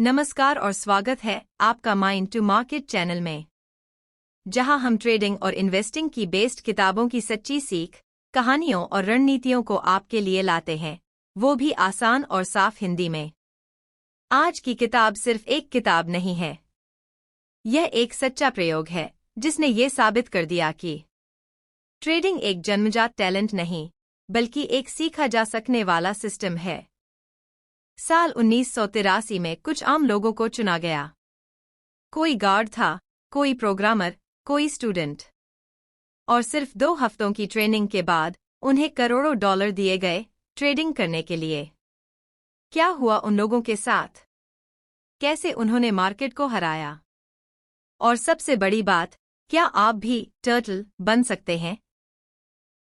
नमस्कार और स्वागत है आपका माइंड टू मार्केट चैनल में, जहां हम ट्रेडिंग और इन्वेस्टिंग की बेस्ड किताबों की सच्ची सीख, कहानियों और रणनीतियों को आपके लिए लाते हैं, वो भी आसान और साफ हिंदी में। आज की किताब सिर्फ एक किताब नहीं है, यह एक सच्चा प्रयोग है जिसने ये साबित कर दिया कि ट्रेडिंग एक जन्मजात टैलेंट नहीं, बल्कि एक सीखा जा सकने वाला सिस्टम है। साल 1983 में कुछ आम लोगों को चुना गया। कोई गार्ड था, कोई प्रोग्रामर, कोई स्टूडेंट। और सिर्फ 2 हफ्तों की ट्रेनिंग के बाद उन्हें करोड़ों डॉलर दिए गए ट्रेडिंग करने के लिए। क्या हुआ उन लोगों के साथ? कैसे उन्होंने मार्केट को हराया? और सबसे बड़ी बात, क्या आप भी टर्टल बन सकते हैं?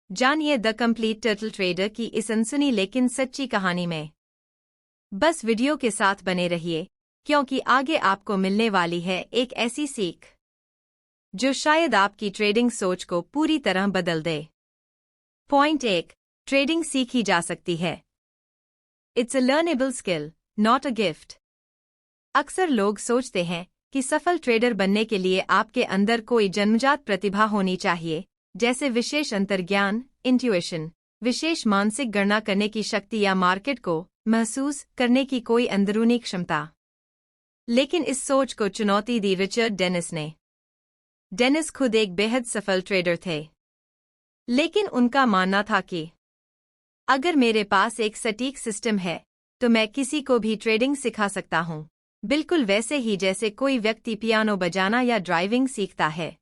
जानिए द कंप्लीट टर्टल ट्रेडर की इस अनसुनी लेकिन सच्ची कहानी में। बस वीडियो के साथ बने रहिए, क्योंकि आगे आपको मिलने वाली है एक ऐसी सीख जो शायद आपकी ट्रेडिंग सोच को पूरी तरह बदल दे। पॉइंट 1, ट्रेडिंग सीखी जा सकती है। It's a learnable skill, not a gift. अक्सर लोग सोचते हैं कि सफल ट्रेडर बनने के लिए आपके अंदर कोई जन्मजात प्रतिभा होनी चाहिए, जैसे विशेष अंतर्ज्ञान, इंट्यूइशन, विशेष मानसिक गणना करने की शक्ति या मार्केट को महसूस करने की कोई अंदरूनी क्षमता। लेकिन इस सोच को चुनौती दी रिचर्ड डेनिस ने। डेनिस खुद एक बेहद सफल ट्रेडर थे, लेकिन उनका मानना था कि अगर मेरे पास एक सटीक सिस्टम है तो मैं किसी को भी ट्रेडिंग सिखा सकता हूं, बिल्कुल वैसे ही जैसे कोई व्यक्ति पियानो बजाना या ड्राइविंग सीखता है।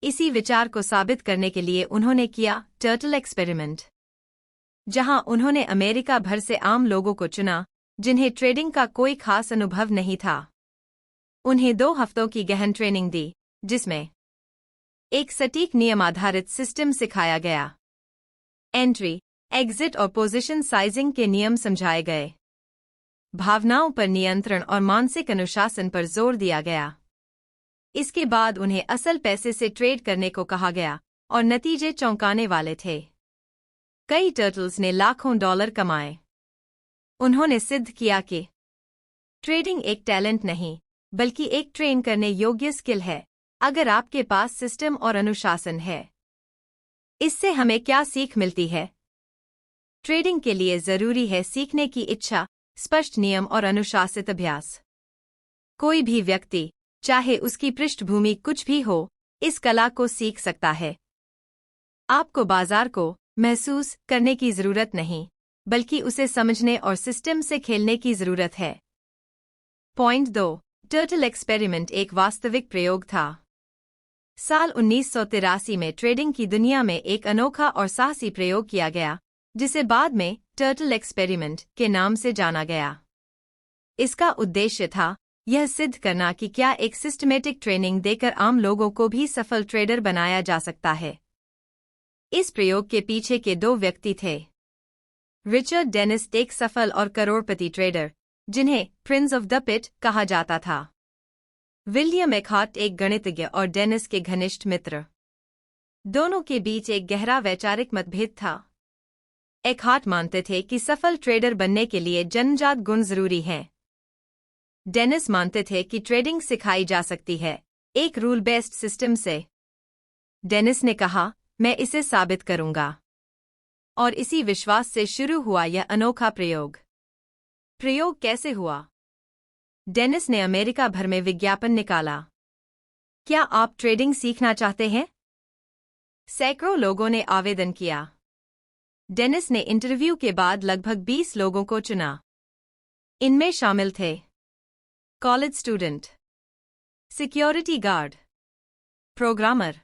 इसी विचार को साबित करने के लिए उन्होंने किया टर्टल एक्सपेरिमेंट, जहां उन्होंने अमेरिका भर से आम लोगों को चुना जिन्हें ट्रेडिंग का कोई खास अनुभव नहीं था। उन्हें 2 हफ्तों की गहन ट्रेनिंग दी, जिसमें एक सटीक नियम आधारित सिस्टम सिखाया गया। एंट्री, एग्जिट और पोजीशन साइजिंग के नियम समझाए गए। भावनाओं पर नियंत्रण और मानसिक अनुशासन पर जोर दिया गया। इसके बाद उन्हें असल पैसे से ट्रेड करने को कहा गया और नतीजे चौंकाने वाले थे। कई टर्टल्स ने लाखों डॉलर कमाए। उन्होंने सिद्ध किया कि ट्रेडिंग एक टैलेंट नहीं, बल्कि एक ट्रेन करने योग्य स्किल है, अगर आपके पास सिस्टम और अनुशासन है। इससे हमें क्या सीख मिलती है? ट्रेडिंग के लिए जरूरी है सीखने की इच्छा, स्पष्ट नियम और अनुशासित अभ्यास। कोई भी व्यक्ति, चाहे उसकी पृष्ठभूमि कुछ भी हो, इस कला को सीख सकता है। आपको बाजार को महसूस करने की जरूरत नहीं, बल्कि उसे समझने और सिस्टम से खेलने की जरूरत है। पॉइंट 2, टर्टल एक्सपेरिमेंट एक वास्तविक प्रयोग था। साल 1983 में ट्रेडिंग की दुनिया में एक अनोखा और साहसी प्रयोग किया गया, जिसे बाद में टर्टल एक्सपेरिमेंट के नाम से जाना गया। इसका उद्देश्य था यह सिद्ध करना कि क्या एक सिस्टमेटिक ट्रेनिंग देकर आम लोगों को भी सफल ट्रेडर बनाया जा सकता है। इस प्रयोग के पीछे के 2 व्यक्ति थे। रिचर्ड डेनिस एक सफल और करोड़पति ट्रेडर, जिन्हें प्रिंस ऑफ द पिट कहा जाता था। विलियम एकहार्ट एक गणितज्ञ और डेनिस के घनिष्ठ मित्र। दोनों के बीच एक गहरा वैचारिक मतभेद था। एकहार्ट मानते थे कि सफल ट्रेडर बनने के लिए जन्मजात गुण जरूरी हैं। डेनिस मानते थे कि ट्रेडिंग सिखाई जा सकती है, एक रूल बेस्ड सिस्टम से। डेनिस ने कहा, मैं इसे साबित करूंगा। और इसी विश्वास से शुरू हुआ यह अनोखा प्रयोग। प्रयोग कैसे हुआ? डेनिस ने अमेरिका भर में विज्ञापन निकाला। क्या आप ट्रेडिंग सीखना चाहते हैं? सैकड़ों लोगों ने आवेदन किया। डेनिस ने इंटरव्यू के बाद लगभग 20 लोगों को चुना। इनमें शामिल थे college student, security guard, programmer,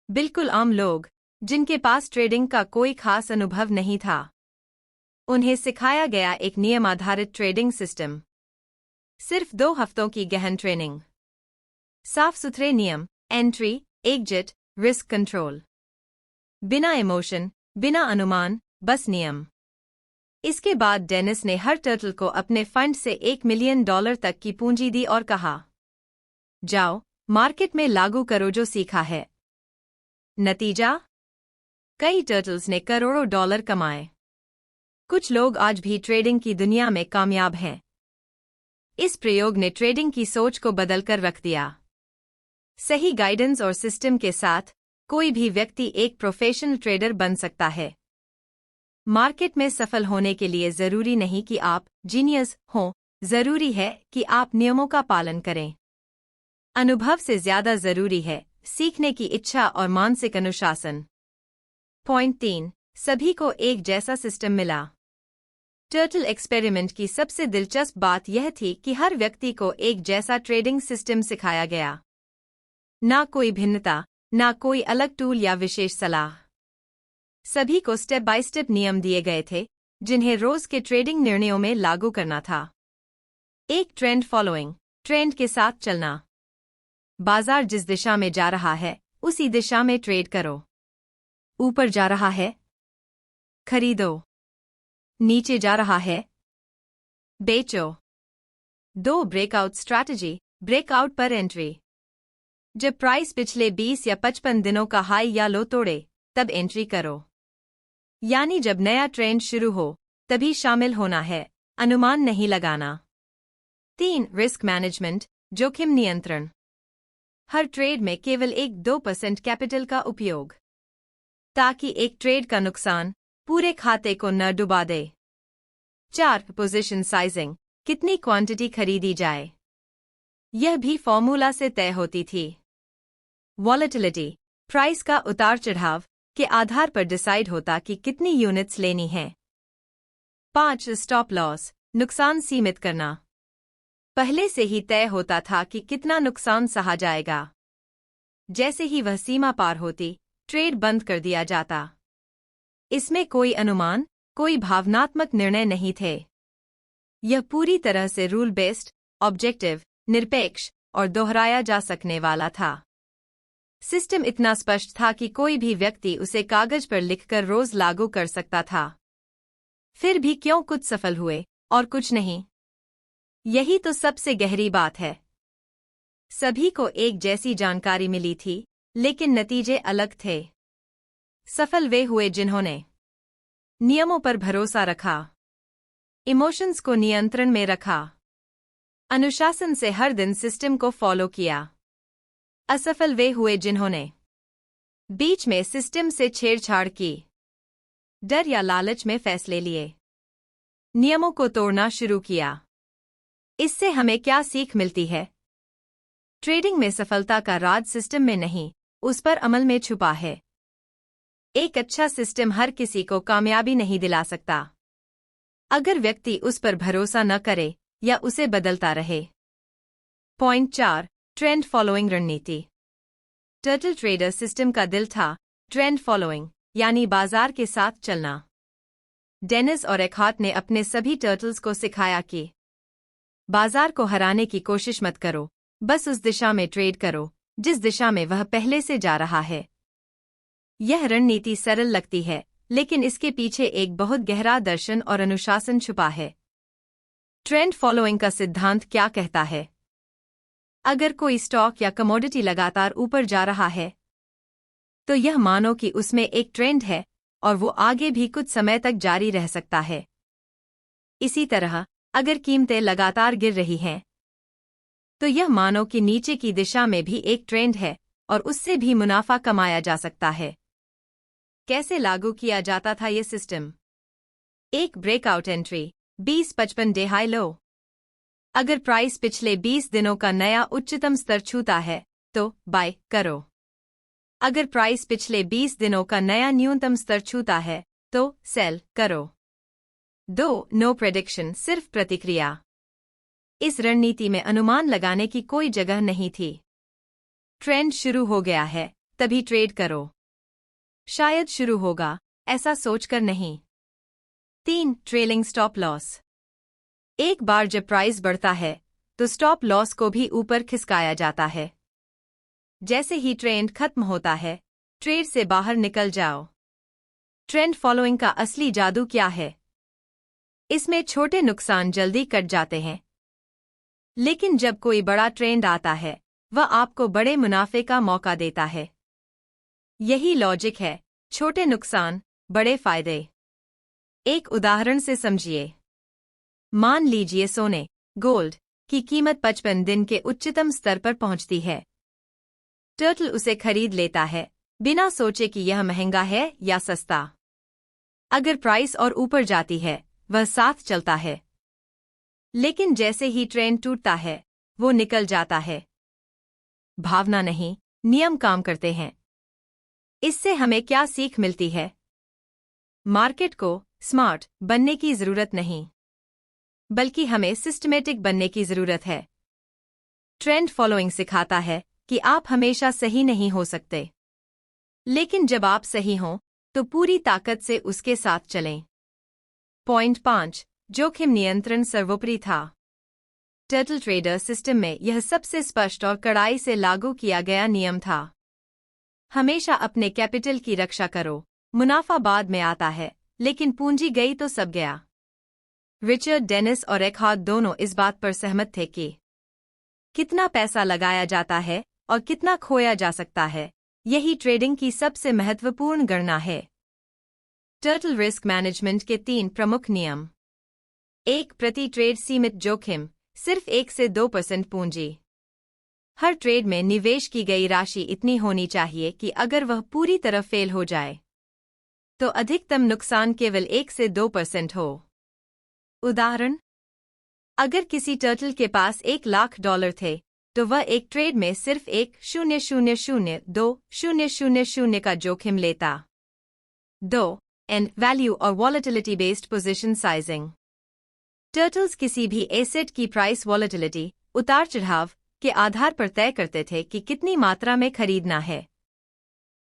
बिल्कुल आम लोग जिनके पास ट्रेडिंग का कोई खास अनुभव नहीं था। उन्हें सिखाया गया एक नियम आधारित ट्रेडिंग सिस्टम। सिर्फ 2 हफ्तों की गहन ट्रेनिंग। साफ सुथरे नियम, एंट्री, एग्जिट, रिस्क कंट्रोल। बिना इमोशन, बिना अनुमान, बस नियम। इसके बाद डेनिस ने हर टर्टल को अपने फंड से $1 मिलियन तक की पूंजी दी और कहा, जाओ, मार्केट में लागू करो जो सीखा है। नतीजा? कई टर्टल्स ने करोड़ों डॉलर कमाए। कुछ लोग आज भी ट्रेडिंग की दुनिया में कामयाब हैं। इस प्रयोग ने ट्रेडिंग की सोच को बदलकर रख दिया। सही गाइडेंस और सिस्टम के साथ कोई भी व्यक्ति एक प्रोफेशनल ट्रेडर बन सकता है। मार्केट में सफल होने के लिए जरूरी नहीं कि आप जीनियस हों, जरूरी है कि आप नियमों का पालन करें। अनुभव से ज्यादा जरूरी है सीखने की इच्छा और मानसिक अनुशासन। पॉइंट 3, सभी को एक जैसा सिस्टम मिला। टर्टल एक्सपेरिमेंट की सबसे दिलचस्प बात यह थी कि हर व्यक्ति को एक जैसा ट्रेडिंग सिस्टम सिखाया गया। ना कोई भिन्नता, ना कोई अलग टूल या विशेष सलाह। सभी को स्टेप बाय स्टेप नियम दिए गए थे जिन्हें रोज के ट्रेडिंग निर्णयों में लागू करना था। एक ट्रेंड फॉलोइंग, ट्रेंड के साथ चलना। बाजार जिस दिशा में जा रहा है उसी दिशा में ट्रेड करो। ऊपर जा रहा है, खरीदो। नीचे जा रहा है, बेचो। 2 ब्रेकआउट स्ट्रैटेजी, ब्रेकआउट पर एंट्री। जब प्राइस पिछले 20 या 55 दिनों का हाई या लो तोड़े तब एंट्री करो। यानी जब नया ट्रेंड शुरू हो तभी शामिल होना है, अनुमान नहीं लगाना। 3, रिस्क मैनेजमेंट, जोखिम नियंत्रण। हर ट्रेड में केवल 1-2% कैपिटल का उपयोग, ताकि एक ट्रेड का नुकसान पूरे खाते को न डुबा दे। 4, पोजीशन साइजिंग, कितनी क्वांटिटी खरीदी जाए, यह भी फॉर्मूला से तय होती थी। वॉलेटिलिटी, प्राइस का उतार चढ़ाव के आधार पर डिसाइड होता कि कितनी यूनिट्स लेनी है। 5, स्टॉप लॉस, नुकसान सीमित करना। पहले से ही तय होता था कि कितना नुकसान सहा जाएगा। जैसे ही वह सीमा पार होती, ट्रेड बंद कर दिया जाता। इसमें कोई अनुमान, कोई भावनात्मक निर्णय नहीं थे। यह पूरी तरह से रूल बेस्ड, ऑब्जेक्टिव, निरपेक्ष और दोहराया जा सकने वाला था। सिस्टम इतना स्पष्ट था कि कोई भी व्यक्ति उसे कागज पर लिखकर रोज लागू कर सकता था। फिर भी क्यों कुछ सफल हुए और कुछ नहीं? यही तो सबसे गहरी बात है। सभी को एक जैसी जानकारी मिली थी, लेकिन नतीजे अलग थे। सफल वे हुए जिन्होंने नियमों पर भरोसा रखा, इमोशंस को नियंत्रण में रखा, अनुशासन से हर दिन सिस्टम को फॉलो किया। असफल वे हुए जिन्होंने बीच में सिस्टम से छेड़छाड़ की, डर या लालच में फैसले लिए, नियमों को तोड़ना शुरू किया। इससे हमें क्या सीख मिलती है? ट्रेडिंग में सफलता का राज सिस्टम में नहीं, उस पर अमल में छुपा है। एक अच्छा सिस्टम हर किसी को कामयाबी नहीं दिला सकता, अगर व्यक्ति उस पर भरोसा न करे या उसे बदलता रहे। पॉइंट 4, ट्रेंड फॉलोइंग रणनीति। टर्टल ट्रेडर सिस्टम का दिल था ट्रेंड फॉलोइंग, यानी बाजार के साथ चलना। डेनिस और एकहार्ट ने अपने सभी टर्टल्स को सिखाया कि बाजार को हराने की कोशिश मत करो, बस उस दिशा में ट्रेड करो जिस दिशा में वह पहले से जा रहा है। यह रणनीति सरल लगती है, लेकिन इसके पीछे एक बहुत गहरा दर्शन और अनुशासन छुपा है। ट्रेंड फॉलोइंग का सिद्धांत क्या कहता है? अगर कोई स्टॉक या कमोडिटी लगातार ऊपर जा रहा है, तो यह मानो कि उसमें एक ट्रेंड है और वो आगे भी कुछ समय तक जारी रह सकता है। इसी तरह अगर कीमतें लगातार गिर रही हैं, तो यह मानो कि नीचे की दिशा में भी एक ट्रेंड है और उससे भी मुनाफा कमाया जा सकता है। कैसे लागू किया जाता था ये सिस्टम? एक breakout entry, 20-55 day high low. अगर प्राइस पिछले 20 दिनों का नया उच्चतम स्तर छूता है, तो बाय करो। अगर प्राइस पिछले 20 दिनों का नया न्यूनतम स्तर छूता है, तो सेल करो। 2, नो प्रेडिक्शन, सिर्फ प्रतिक्रिया। इस रणनीति में अनुमान लगाने की कोई जगह नहीं थी। ट्रेंड शुरू हो गया है, तभी ट्रेड करो। शायद शुरू होगा, ऐसा सोचकर नहीं। 3, ट्रेलिंग स्टॉप लॉस। एक बार जब प्राइस बढ़ता है, तो स्टॉप लॉस को भी ऊपर खिसकाया जाता है। जैसे ही ट्रेंड खत्म होता है, ट्रेड से बाहर निकल जाओ। ट्रेंड फॉलोइंग का असली जादू क्या है? इसमें छोटे नुकसान जल्दी कट जाते हैं, लेकिन जब कोई बड़ा ट्रेंड आता है, वह आपको बड़े मुनाफे का मौका देता है। यही लॉजिक है, छोटे नुकसान, बड़े फायदे। एक उदाहरण से समझिए। मान लीजिए सोने, गोल्ड कि कीमत 55 दिन के उच्चतम स्तर पर पहुंचती है। टर्टल उसे खरीद लेता है, बिना सोचे कि यह महंगा है या सस्ता। अगर प्राइस और ऊपर जाती है, वह साथ चलता है। लेकिन जैसे ही ट्रेंड टूटता है, वो निकल जाता है। भावना नहीं, नियम काम करते हैं। इससे हमें क्या सीख मिलती है? मार्केट को स्मार्ट बनने की जरूरत नहीं, बल्कि हमें सिस्टमेटिक बनने की जरूरत है। ट्रेंड फॉलोइंग सिखाता है कि आप हमेशा सही नहीं हो सकते, लेकिन जब आप सही हों, तो पूरी ताकत से उसके साथ चलें। पॉइंट 5, जोखिम नियंत्रण सर्वोपरि था। टर्टल ट्रेडर सिस्टम में यह सबसे स्पष्ट और कड़ाई से लागू किया गया नियम था। हमेशा अपने कैपिटल की रक्षा करो, मुनाफा बाद में आता है, लेकिन पूंजी गई तो सब गया। रिचर्ड डेनिस और एकहार्ड दोनों इस बात पर सहमत थे कि कितना पैसा लगाया जाता है और कितना खोया जा सकता है, यही ट्रेडिंग की सबसे महत्वपूर्ण गणना है। टर्टल रिस्क मैनेजमेंट के 3 प्रमुख नियम। 1. प्रति ट्रेड सीमित जोखिम, सिर्फ 1 से 2% पूंजी। हर ट्रेड में निवेश की गई राशि इतनी होनी चाहिए कि अगर वह पूरी तरह फेल हो जाए, तो अधिकतम नुकसान केवल 1 से 2% हो। उदाहरण, अगर किसी टर्टल के पास $1,00,000 थे, तो वह एक ट्रेड में सिर्फ 1,000,2,000 का जोखिम लेता। 2. एंड वैल्यू और volatility based position sizing. Turtles किसी भी एसेट की प्राइस वॉलेटिलिटी, उतार चढ़ाव के आधार पर तय करते थे कि कितनी मात्रा में खरीदना है।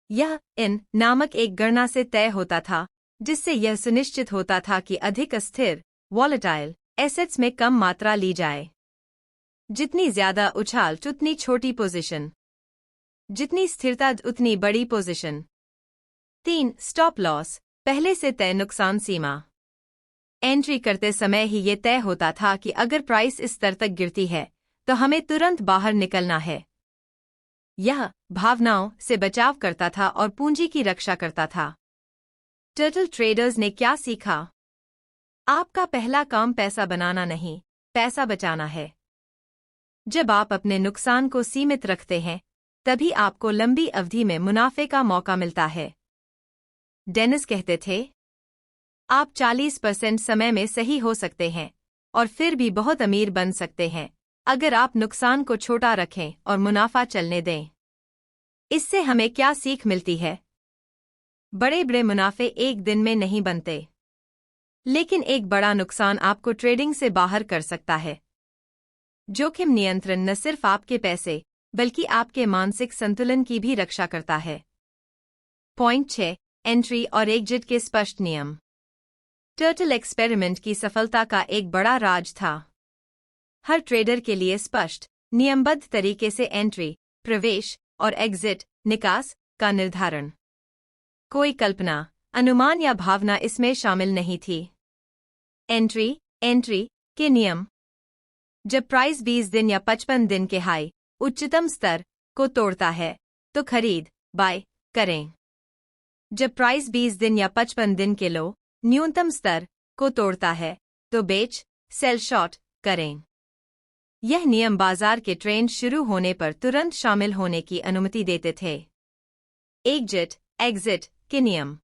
यह इन नामक एक गणना से तय होता था, जिससे यह सुनिश्चित होता था कि अधिक अस्थिर वॉलेटाइल एसेट्स में कम मात्रा ली जाए। जितनी ज्यादा उछाल उतनी छोटी पोजीशन, जितनी स्थिरता उतनी बड़ी पोजीशन। 3. स्टॉप लॉस, पहले से तय नुकसान सीमा। एंट्री करते समय ही ये तय होता था कि अगर प्राइस इस स्तर तक गिरती है, तो हमें तुरंत बाहर निकलना है। यह भावनाओं से बचाव करता था और पूंजी की रक्षा करता था। टर्टल ट्रेडर्स ने क्या सीखा? आपका पहला काम पैसा बनाना नहीं, पैसा बचाना है। जब आप अपने नुकसान को सीमित रखते हैं, तभी आपको लंबी अवधि में मुनाफे का मौका मिलता है। डेनिस कहते थे, आप 40% समय में सही हो सकते हैं और फिर भी बहुत अमीर बन सकते हैं, अगर आप नुकसान को छोटा रखें और मुनाफा चलने दें। इससे हमें क्या सीख मिलती है? बड़े बड़े मुनाफे एक दिन में नहीं बनते, लेकिन एक बड़ा नुकसान आपको ट्रेडिंग से बाहर कर सकता है। जोखिम नियंत्रण न सिर्फ आपके पैसे, बल्कि आपके मानसिक संतुलन की भी रक्षा करता है। पॉइंट 6, एंट्री और एग्जिट के स्पष्ट नियम। टर्टल एक्सपेरिमेंट की सफलता का एक बड़ा राज था। हर ट्रेडर के लिए स्पष्ट, नियमबद्ध तरीके से एंट्री, प्रवेश और एग्जिट, निकास का निर्धारण। कोई कल्पना, अनुमान या भावना इसमें शामिल नहीं थी। एंट्री के नियम। जब प्राइस 20 दिन या 55 दिन के हाई, उच्चतम स्तर को तोड़ता है, तो खरीद, बाय करें। जब प्राइस 20 दिन या 55 दिन के लो, न्यूनतम स्तर को तोड़ता है, तो बेच, सेल शॉर्ट करें। यह नियम बाजार के ट्रेंड शुरू होने पर तुरंत शामिल होने की अनुमति देते थे। एग्जिट के नियम।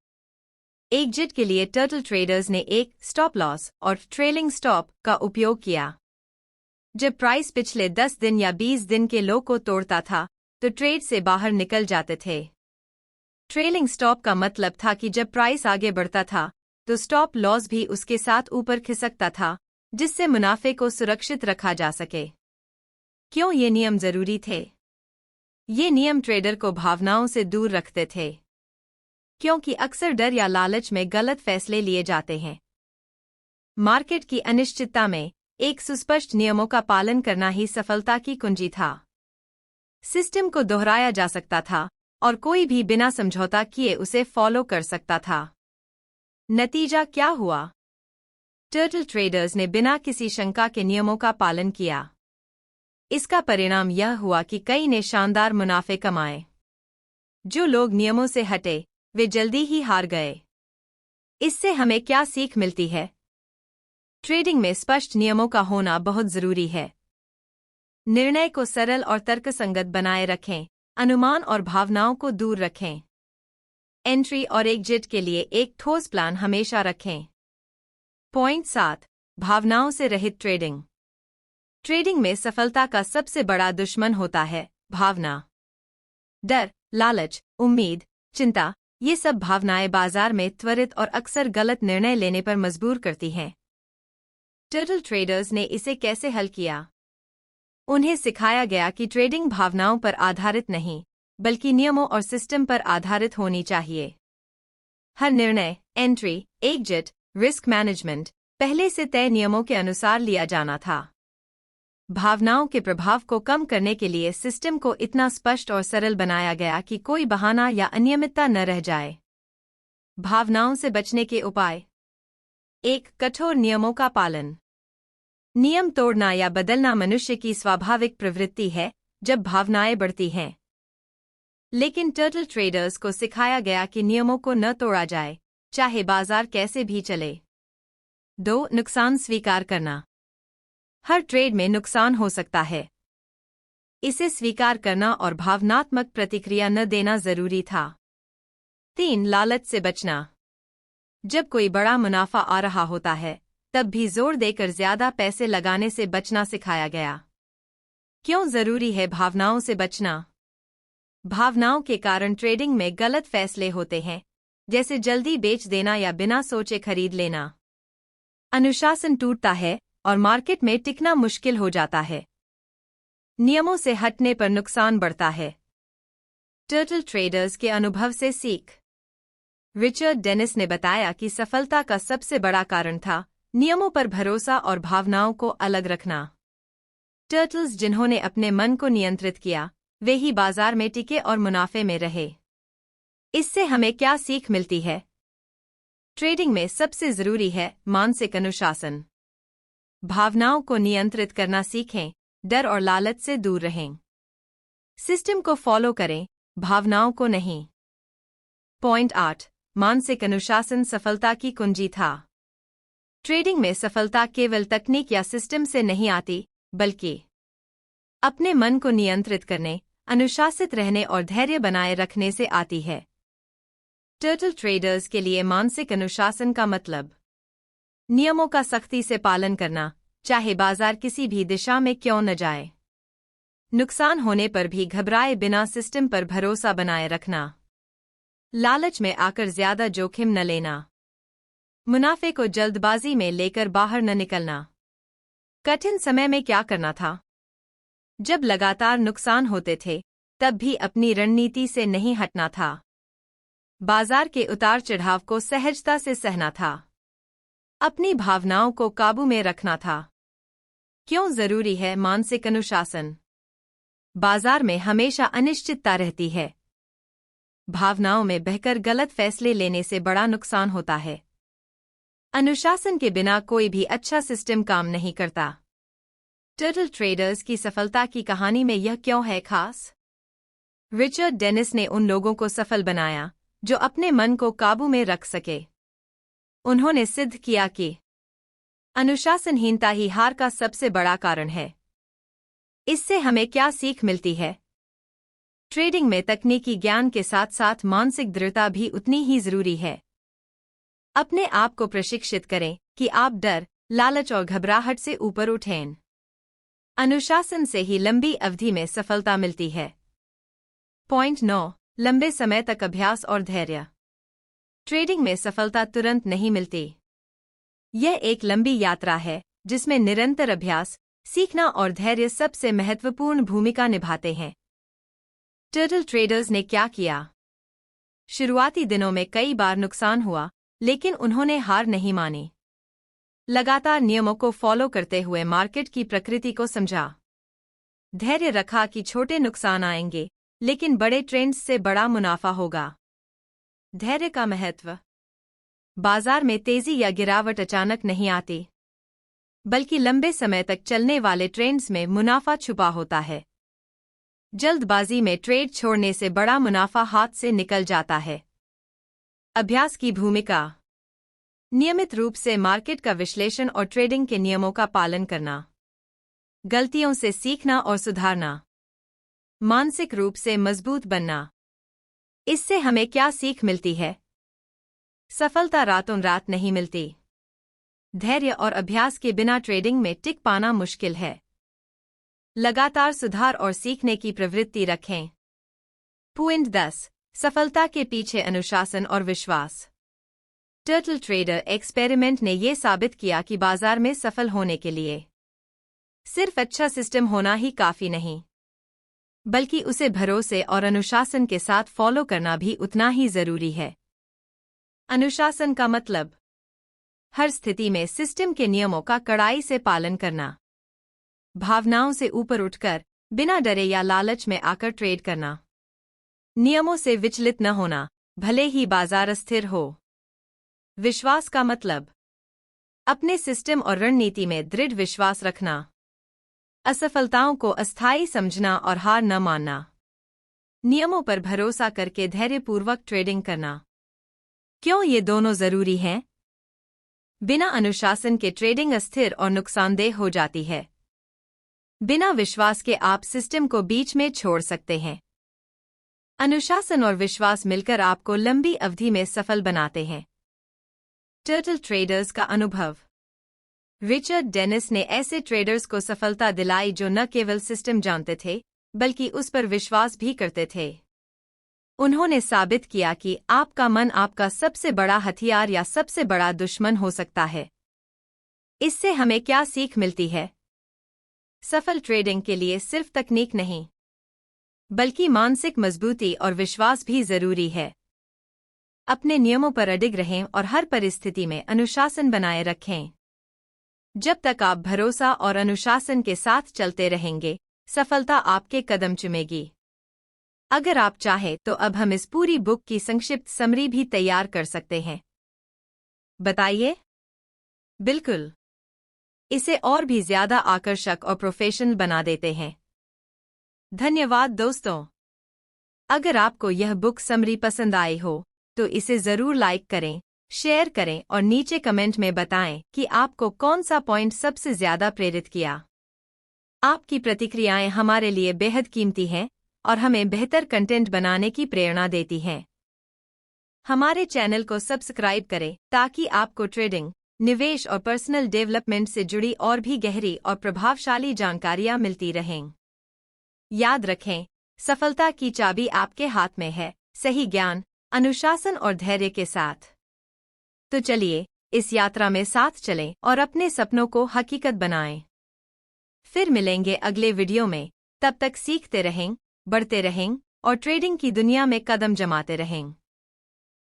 एग्जिट के लिए टर्टल ट्रेडर्स ने एक स्टॉप लॉस और ट्रेलिंग स्टॉप का उपयोग किया। जब प्राइस पिछले 10 दिन या 20 दिन के लो को तोड़ता था, तो ट्रेड से बाहर निकल जाते थे। ट्रेलिंग स्टॉप का मतलब था कि जब प्राइस आगे बढ़ता था, तो स्टॉप लॉस भी उसके साथ ऊपर खिसकता था, जिससे मुनाफे को सुरक्षित रखा जा सके। क्यों ये नियम जरूरी थे? ये नियम ट्रेडर को भावनाओं से दूर रखते थे, क्योंकि अक्सर डर या लालच में गलत फैसले लिए जाते हैं। मार्केट की अनिश्चितता में एक सुस्पष्ट नियमों का पालन करना ही सफलता की कुंजी था। सिस्टम को दोहराया जा सकता था और कोई भी बिना समझौता किए उसे फॉलो कर सकता था। नतीजा क्या हुआ? टर्टल ट्रेडर्स ने बिना किसी शंका के नियमों का पालन किया। इसका परिणाम यह हुआ कि कई ने शानदार मुनाफे कमाए। जो लोग नियमों से हटे, वे जल्दी ही हार गए। इससे हमें क्या सीख मिलती है? ट्रेडिंग में स्पष्ट नियमों का होना बहुत जरूरी है। निर्णय को सरल और तर्कसंगत बनाए रखें, अनुमान और भावनाओं को दूर रखें। एंट्री और एग्जिट के लिए एक ठोस प्लान हमेशा रखें। पॉइंट 7, भावनाओं से रहित ट्रेडिंग। ट्रेडिंग में सफलता का सबसे बड़ा दुश्मन होता है भावना। डर, लालच, उम्मीद, चिंता, ये सब भावनाएं बाजार में त्वरित और अक्सर गलत निर्णय लेने पर मजबूर करती हैं। टर्टल ट्रेडर्स ने इसे कैसे हल किया? उन्हें सिखाया गया कि ट्रेडिंग भावनाओं पर आधारित नहीं, बल्कि नियमों और सिस्टम पर आधारित होनी चाहिए। हर निर्णय, एंट्री, एग्जिट, रिस्क मैनेजमेंट पहले से तय नियमों के अनुसार लिया जाना था। भावनाओं के प्रभाव को कम करने के लिए सिस्टम को इतना स्पष्ट और सरल बनाया गया कि कोई बहाना या अनियमितता न रह जाए। भावनाओं से बचने के उपाय। 1. कठोर नियमों का पालन। नियम तोड़ना या बदलना मनुष्य की स्वाभाविक प्रवृत्ति है जब भावनाएं बढ़ती हैं। लेकिन टर्टल ट्रेडर्स को सिखाया गया कि नियमों को न तोड़ा जाए, चाहे बाजार कैसे भी चले। 2. नुकसान स्वीकार करना। हर ट्रेड में नुकसान हो सकता है। इसे स्वीकार करना और भावनात्मक प्रतिक्रिया न देना जरूरी था। 3. लालच से बचना। जब कोई बड़ा मुनाफा आ रहा होता है, तब भी जोर देकर ज्यादा पैसे लगाने से बचना सिखाया गया। क्यों जरूरी है भावनाओं से बचना? भावनाओं के कारण ट्रेडिंग में गलत फैसले होते हैं, जैसे जल्दी बेच देना या बिना सोचे खरीद लेना। अनुशासन टूटता है और मार्केट में टिकना मुश्किल हो जाता है। नियमों से हटने पर नुकसान बढ़ता है। टर्टल ट्रेडर्स के अनुभव से सीख। रिचर्ड डेनिस ने बताया कि सफलता का सबसे बड़ा कारण था नियमों पर भरोसा और भावनाओं को अलग रखना। टर्टल्स जिन्होंने अपने मन को नियंत्रित किया, वे ही बाजार में टिके और मुनाफे में रहे। इससे हमें क्या सीख मिलती है? ट्रेडिंग में सबसे जरूरी है मानसिक अनुशासन। भावनाओं को नियंत्रित करना सीखें, डर और लालच से दूर रहें। सिस्टम को फॉलो करें, भावनाओं को नहीं। पॉइंट 8, मानसिक अनुशासन सफलता की कुंजी था। ट्रेडिंग में सफलता केवल तकनीक या सिस्टम से नहीं आती, बल्कि अपने मन को नियंत्रित करने, अनुशासित रहने और धैर्य बनाए रखने से आती है। टर्टल ट्रेडर्स के लिए मानसिक अनुशासन का मतलब नियमों का सख्ती से पालन करना, चाहे बाजार किसी भी दिशा में क्यों न जाए। नुकसान होने पर भी घबराए बिना सिस्टम पर भरोसा बनाए रखना। लालच में आकर ज्यादा जोखिम न लेना। मुनाफे को जल्दबाजी में लेकर बाहर न निकलना। कठिन समय में क्या करना था? जब लगातार नुकसान होते थे, तब भी अपनी रणनीति से नहीं हटना था। बाजार के उतार चढ़ाव को सहजता से सहना था। अपनी भावनाओं को काबू में रखना था। क्यों जरूरी है मानसिक अनुशासन? बाजार में हमेशा अनिश्चितता रहती है। भावनाओं में बहकर गलत फैसले लेने से बड़ा नुकसान होता है। अनुशासन के बिना कोई भी अच्छा सिस्टम काम नहीं करता। टर्टल ट्रेडर्स की सफलता की कहानी में यह क्यों है खास? रिचर्ड डेनिस ने उन लोगों को सफल बनाया जो अपने मन को काबू में रख सके। उन्होंने सिद्ध किया कि अनुशासनहीनता ही हार का सबसे बड़ा कारण है। इससे हमें क्या सीख मिलती है? ट्रेडिंग में तकनीकी ज्ञान के साथ साथ मानसिक दृढ़ता भी उतनी ही जरूरी है। अपने आप को प्रशिक्षित करें कि आप डर, लालच और घबराहट से ऊपर उठें। अनुशासन से ही लंबी अवधि में सफलता मिलती है। पॉइंट 9, लंबे समय तक अभ्यास और धैर्य। ट्रेडिंग में सफलता तुरंत नहीं मिलती। यह एक लंबी यात्रा है जिसमें निरंतर अभ्यास, सीखना और धैर्य सबसे महत्वपूर्ण भूमिका निभाते हैं। टर्टल ट्रेडर्स ने क्या किया? शुरुआती दिनों में कई बार नुकसान हुआ, लेकिन उन्होंने हार नहीं मानी। लगातार नियमों को फॉलो करते हुए मार्केट की प्रकृति को समझा। धैर्य रखा कि छोटे नुकसान आएंगे, लेकिन बड़े ट्रेंड्स से बड़ा मुनाफा होगा। धैर्य का महत्व। बाजार में तेजी या गिरावट अचानक नहीं आती, बल्कि लंबे समय तक चलने वाले ट्रेंड्स में मुनाफा छुपा होता है। जल्दबाजी में ट्रेड छोड़ने से बड़ा मुनाफा हाथ से निकल जाता है। अभ्यास की भूमिका। नियमित रूप से मार्केट का विश्लेषण और ट्रेडिंग के नियमों का पालन करना। गलतियों से सीखना और सुधारना, मानसिक रूप से मजबूत बनना। इससे हमें क्या सीख मिलती है? सफलता रातों रात नहीं मिलती। धैर्य और अभ्यास के बिना ट्रेडिंग में टिक पाना मुश्किल है। लगातार सुधार और सीखने की प्रवृत्ति रखें। पॉइंट 10। सफलता के पीछे अनुशासन और विश्वास। टर्टल ट्रेडर एक्सपेरिमेंट ने यह साबित किया कि बाजार में सफल होने के लिए सिर्फ अच्छा सिस्टम होना ही काफी नहीं, बल्कि उसे भरोसे और अनुशासन के साथ फॉलो करना भी उतना ही जरूरी है। अनुशासन का मतलब हर स्थिति में सिस्टम के नियमों का कड़ाई से पालन करना, भावनाओं से ऊपर उठकर बिना डरे या लालच में आकर ट्रेड करना, नियमों से विचलित न होना भले ही बाजार अस्थिर हो। विश्वास का मतलब अपने सिस्टम और रणनीति में दृढ़ विश्वास रखना, असफलताओं को अस्थायी समझना और हार न मानना, नियमों पर भरोसा करके धैर्यपूर्वक ट्रेडिंग करना। क्यों ये दोनों जरूरी हैं? बिना अनुशासन के ट्रेडिंग अस्थिर और नुकसानदेह हो जाती है। बिना विश्वास के आप सिस्टम को बीच में छोड़ सकते हैं। अनुशासन और विश्वास मिलकर आपको लंबी अवधि में सफल बनाते हैं। टर्टल ट्रेडर्स का अनुभव। रिचर्ड डेनिस ने ऐसे ट्रेडर्स को सफलता दिलाई जो न केवल सिस्टम जानते थे, बल्कि उस पर विश्वास भी करते थे। उन्होंने साबित किया कि आपका मन आपका सबसे बड़ा हथियार या सबसे बड़ा दुश्मन हो सकता है। इससे हमें क्या सीख मिलती है? सफल ट्रेडिंग के लिए सिर्फ तकनीक नहीं, बल्कि मानसिक मजबूती और विश्वास भी जरूरी है। अपने नियमों पर अडिग रहें और हर परिस्थिति में अनुशासन बनाए रखें। जब तक आप भरोसा और अनुशासन के साथ चलते रहेंगे, सफलता आपके कदम चूमेगी। अगर आप चाहें तो अब हम इस पूरी बुक की संक्षिप्त समरी भी तैयार कर सकते हैं। बताइए? बिल्कुल। इसे और भी ज्यादा आकर्षक और प्रोफेशनल बना देते हैं। धन्यवाद दोस्तों। अगर आपको यह बुक समरी पसंद आई हो तो इसे जरूर लाइक करें, शेयर करें और नीचे कमेंट में बताएं कि आपको कौन सा पॉइंट सबसे ज्यादा प्रेरित किया। आपकी प्रतिक्रियाएं हमारे लिए बेहद कीमती हैं और हमें बेहतर कंटेंट बनाने की प्रेरणा देती हैं। हमारे चैनल को सब्सक्राइब करें ताकि आपको ट्रेडिंग, निवेश और पर्सनल डेवलपमेंट से जुड़ी और भी गहरी और प्रभावशाली जानकारियां मिलती रहें। याद रखें, सफलता की चाबी आपके हाथ में है, सही ज्ञान, अनुशासन और धैर्य के साथ। तो चलिए, इस यात्रा में साथ चलें और अपने सपनों को हकीकत बनाएं। फिर मिलेंगे अगले वीडियो में। तब तक सीखते रहें, बढ़ते रहें और ट्रेडिंग की दुनिया में कदम जमाते रहें।